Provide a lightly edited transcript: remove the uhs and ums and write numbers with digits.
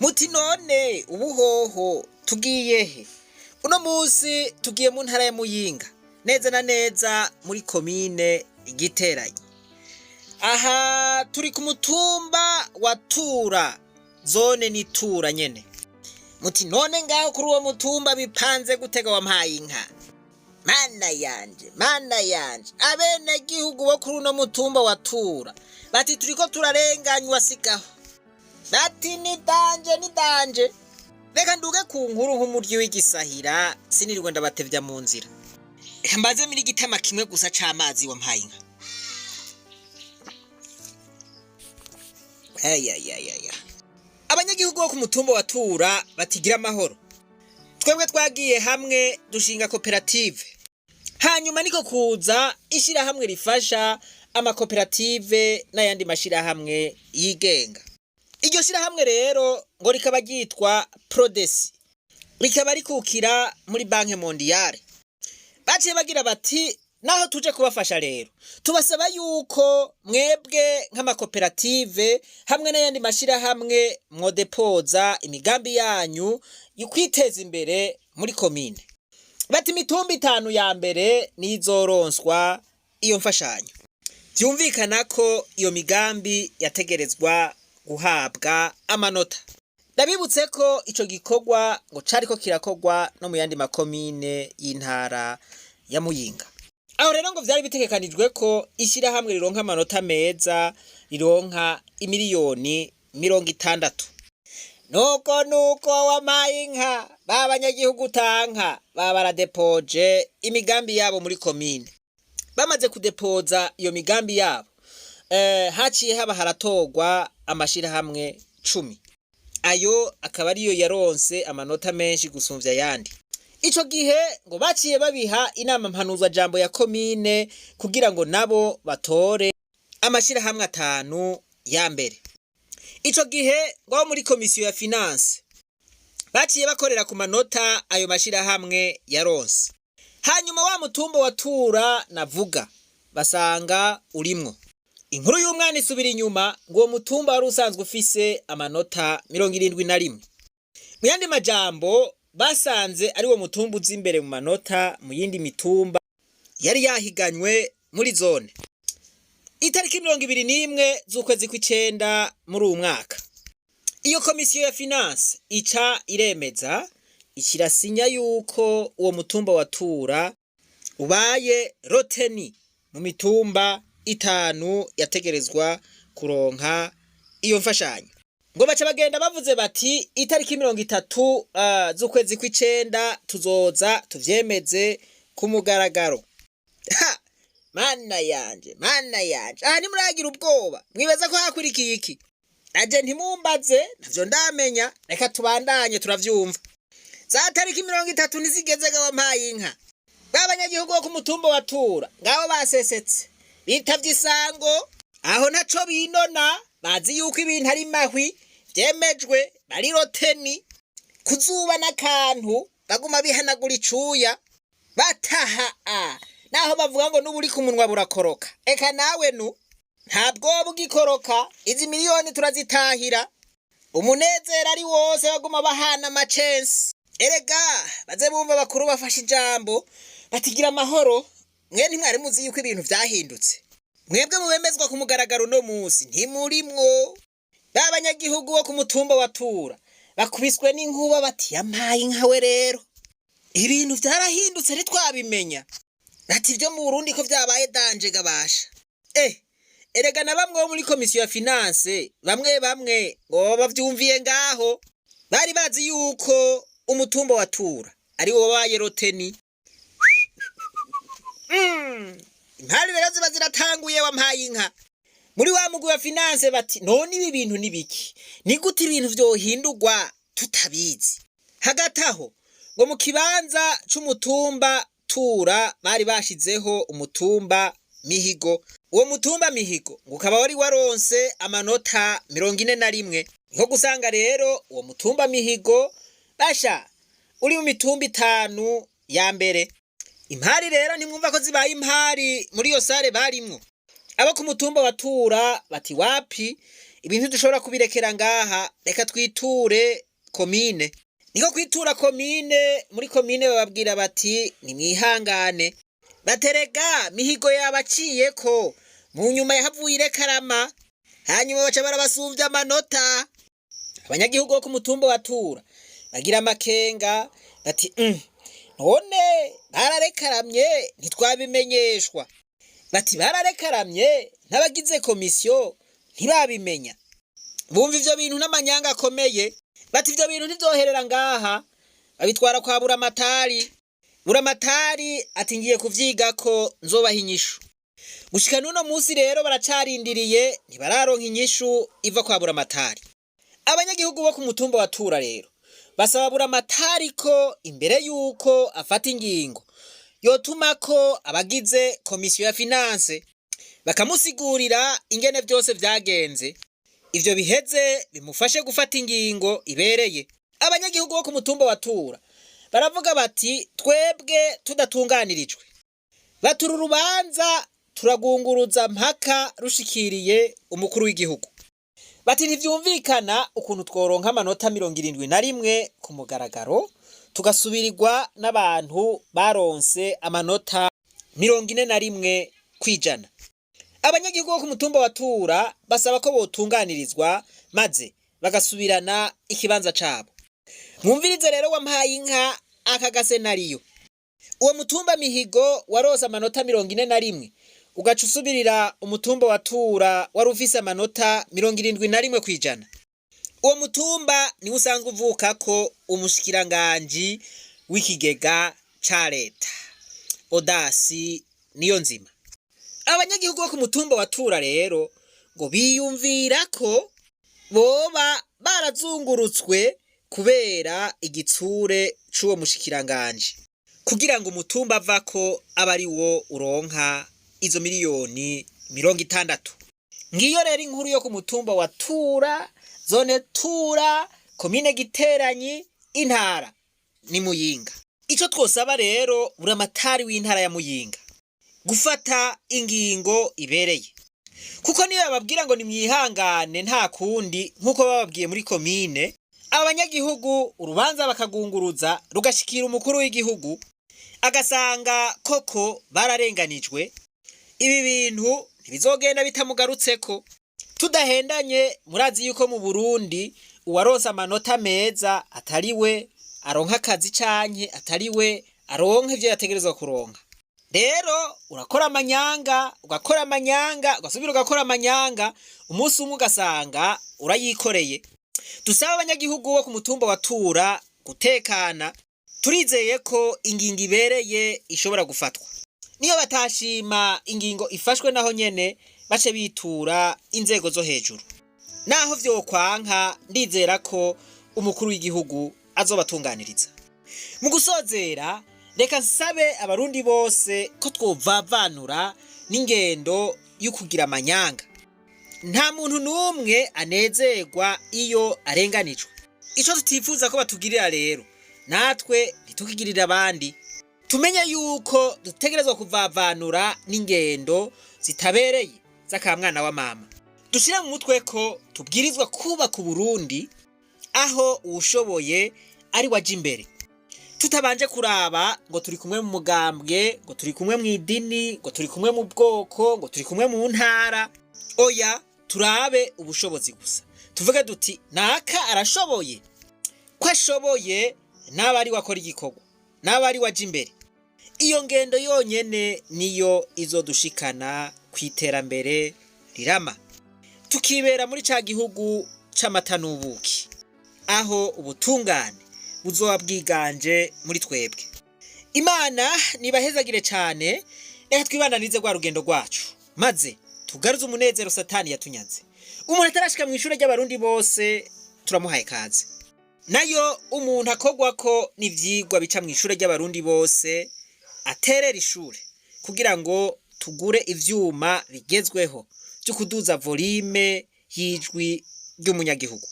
Muti none ubuhoho tugiye he? Uno musi tugiye mu ntara ya Muyinga, neza na neza muri komine Giteranyi. Aha turi ku mutumba wa Tura, zone ni Tura nyene. Muti none ngaho kuri uwo mutumba bipanze gutega wampaye inka? Mana yanje, abene gihugu bo kuri uno mutumba wa Tura bati turiko turarenganywa sigaho. Bati ni danje. Reka nduge ku nkuru nk'umuryi w'igisahira, sinirirwe ndabatevya mu nzira. Mbaze muri igitama kimwe gusa c'amazi wampaye inka. Abanyagihugu bo ku mutumba wa Tura batigira amahoro. Twebwe twagiye hamwe dushinga koperative. Hanyuma niko kuza ishirahamwe rifasha amakoperative n'ayandi mashirahamwe yigenga. Iryo shirahamwe rero ngo rikaba ryitwa Prodesi. Rikaba rikukira muri Banke Mondiale. Baciye bagira bati naho tuje kubafasha rero, tubasaba yuko mwebwe nk'amakoperative hamwe n'ayandi mashirahamwe mwodepoza imigambi yanyu yukwiteza imbere muri komine. Bati imitumba 5 ya mbere nizoronswa iyo mfashanyo. Vyumvikana ko iyo migambi yategerezwa guhabwa amanota. Ndabibutse ko ico gikorwa ngo cariko kirakogwa no mu yandi makomine y'intara ya Muyinga. Aho rero ngo vyari bitegekanijwe ko ishirahamwe rironka amanota meza, rironka imiliyoni 60. Nuko wampaye inka, babanyagihugu tanka babaradepoje imigambi yabo muri komine. Bamaze kudepoza iyo migambi yabo, haciye haba haratogwa amashirahamwe 10. Ayo akaba ariyo yaronse amanota menshi gusumvya yandi. Ico gihe ngo baciye babiha inama mpanuzwa jambo ya komine kugira ngo nabo batore amashirahamwe 5 ya mbere. Ico gihe ngo muri komisiyo ya finance baciye bakorera ku manota ayo mashirahamwe yaronse. Hanyuma wa mutumba wa Tura navuga basanga urimwo. Inkuru y'umwana isubira inyuma ngo uwo mutumba wari usanzwe ufise amanota 71. Mu yandi majambo basanze ari wo mutumba uzi imbere mu manota mu yindi mitumba yari yahiganywe muri zone. Itariki 21 z'ukwezi kw'icenda muri uyu mwaka, iyo komisiyo ya finance ica iremeza ikirasinya yuko uwo mutumba wa Tura ubaye roteni mu mitumba 5 yategerezwa kuronka iyo mfashanyo. Ngo baca bagenda bavuze bati itariki 30 z'ukwezi kw'icenda tuzoza tuvyemeze ku mugaragaro. Mana yanje. Aha ni muragira ubwoba. Mwibaza ko hakurikiye iki? Aje ntimumbaze, navyo ndamenya. Reka tubandanye turavyumva. Za tariki 30 nizigezega wampaye inka. Babanyagihugu bo ku mutumba wa Tura ngaho basesetse. Bitavye isango, aho naco binona, bazi yuko ibintu ari mahwi, vyemejwe, bari roteni, kuzuba n'akantu, baguma bihanagura icuya, bataha naho bavuga ngo n'uburi ku munwa burakoroka. Eka nawe ntabwo bugikoroka, izi miliyoni turazitahira. Umunezero ari wose baguma bahana amacensi. Erega baze bumva bakuru bafashe ijambo, batigira amahoro. Mwe ntimwari muzi yuko ibintu vyahindutse. Mwebwe mubemezwa ku mugaragaro no musi ntimurimwo. Babanyagihugu bo ku mutumba wa Tura bakubiswe n'inkuba bati yampaye inkawe rero. Ibintu vyarahindutse ntitwabimenya. Ati byo mu Burundi ko vyabaye danje gabasha. Erega na bamwe bo muri komisiyo ya finance bamwe ngo bavyumviye ngaho bari bazi yuko umutumba wa Tura ari wo wabaye roteni. Impari rero ziba ziratanguye wampaye inka. Muri wa mugwi wa finance bati none ibi bintu nibiki? Ni gute ibintu vyohindurwa tutabizi? Hagati aho ngo mu kibanza c'umutumba Tura bari bashizeho umutumba Mihigo. Uwo mutumba Mihigo ngo ukaba wari waronse amanota 41. Nko gusanga rero uwo mutumba Mihigo basha uri mu mitumba 5 ya mbere. Impari rero ntimwumva ko zibaye impari muri iyo sare barimwo. Abo ku mutumba wa Tura bati wapi ibintu dushobora kubirekera ngaha, reka twiture komine. Niko kwitura komine, muri komine bababwira bati nimwihangane, baterega mihigo yabaciyeko, mu nyuma yahavuye irekarama, hanyuma baca barabasumvya amanota. Abanyagihugu bo ku mutumba wa Tura bagira amakenga bati none bararekaramye ntitwabimenyeshwa, bati bararekaramye n'abagize komisiyo ntibabimenya. Bumva ivyo bintu n'amanyanga akomeye, bati ivyo bintu ntivyoherera ngaha, babitwara kwa buramatari. Buramatari ati ngiye kuvyigako nzobaha inyishu. Gushika n'uno musi rero baracarindiriye, ntibararonka inyishu iva kwa buramatari. Abanyagihugu bo ku mutumba wa Tura rero basaba buramatari ko imbere yuko afata ingingo yotumako abagize komisiyo ya finance bakamusigurira ingene vyose vyagenze, ivyo biheze bimufashe gufata ingingo ibereye. Abanyagihugu bo ku mutumba wa Tura baravuga bati twebwe tudatunganirijwe, batura urubanza turagunguruza mpaka rushikiriye umukuru w'igihugu. Bati ntivyumvikana ukuntu tworonka amanota 71 ku mugaragaro tugasubirirwa n'abantu baronse amanota 41 kwijana. Abanyagihugu bo ku mutumba wa Tura basaba ko botunganirizwa maze bagasubirana ikibanza cabo. Mwumvirize rero wampaye inka aka gasenariyo. Uwo mutumba mihigo waronse amanota 41, ugaca usubirira umutumba wa Tura wari ufise amanota 71 kwijana. Uwo mutumba ni usanzwe uvukako umushikiranganji w'ikigega ca leta, Odasi Niyonzima. Abanyagihugu bo ku mutumba wa Tura rero ngo biyumvira ko boba barazungurutswe kubera igitsure c'uwo mushikiranganji, kugira ngo umutumba avako aba ari wo uronka izo miliyoni 60. Ngiyo rero inkuru yo ku mutumba wa Tura, zone Tura, komine Giteranyi, intara ni Muyinga. Ico twosaba rero buramatari w'intara ya Muyinga gufata ingingo ibereye, kuko niyo bababwira ngo nimwihangane nta kundi nkuko bababwiye muri komine, abanyagihugu urubanza bakagunguruza rugashikira umukuru w'igihugu agasanga koko bararenganijwe, ibi bintu ntibizogenda bitamugarutseko. Tudahendanye murazi yuko mu Burundi uwaronse amanota meza atariwe aronka akazi canke atariwe aronka ivyo yategerezwa kuronka. Rero urakora amanyanga, ugakora amanyanga, ugasubira ugakora amanyanga, umunsi umwe ugasanga urayikoreye. Dusaba abanyagihugu bo ku mutumba wa Tura gutekana, turizeye ko ingingo ibereye ishobora gufatwa. Niyo batashima ingingo ifashwe naho nyene bace bitura inzego zo hejuru. Naho vyokwanka ndizera ko umukuru w'igihugu azobatunganiriza. Mu gusozera reka nsabe abarundi bose ko twovavanura n'ingendo y'ukugira amanyanga. Nta muntu n'umwe anezerwa iyo arenganijwe. Ico tutifuza ko batugirira rero natwe ntitukigirira abandi. Tumenye yuko dutegerezwa kuvavanura n'ingendo zitabereye z'akamwana wa mama. Dushira mu mutwe ko tubwirizwa kubaka Burundi aho uwushoboye ari waje imbere, tutabanje kuraba ngo turi kumwe mu mugambwe, ngo turi kumwe mu idini, ngo turi kumwe mu bwoko, ngo turi kumwe mu ntara. Oya, turabe ubushobozi gusa, tuvuge duti naka arashoboye, ko ashoboye n'abari wakora igikorwa, n'abari waje imbere. Iyo ngendo yonyene niyo izodushikana kwiterambere rirama, tukibera muri ca gihugu c'amata n'ubuki, aho ubutungane buzoba bwiganje muri twebwe. Imana nibahezagire cane, reka twibananize rwa rugendo rwacu maze tugaruze umunezero Satani yatunyaze. Umuntu atarashika mu ishure ry'abarundi bose turamuhaye kaze. Nayo umuntu akogwako n'ivyigwa bica mu ishure ry'abarundi bose aterera ishure kugira ngo tugure ivyuma bigezweho byo kuduza volume y'ijwi ry'umunyagihugu.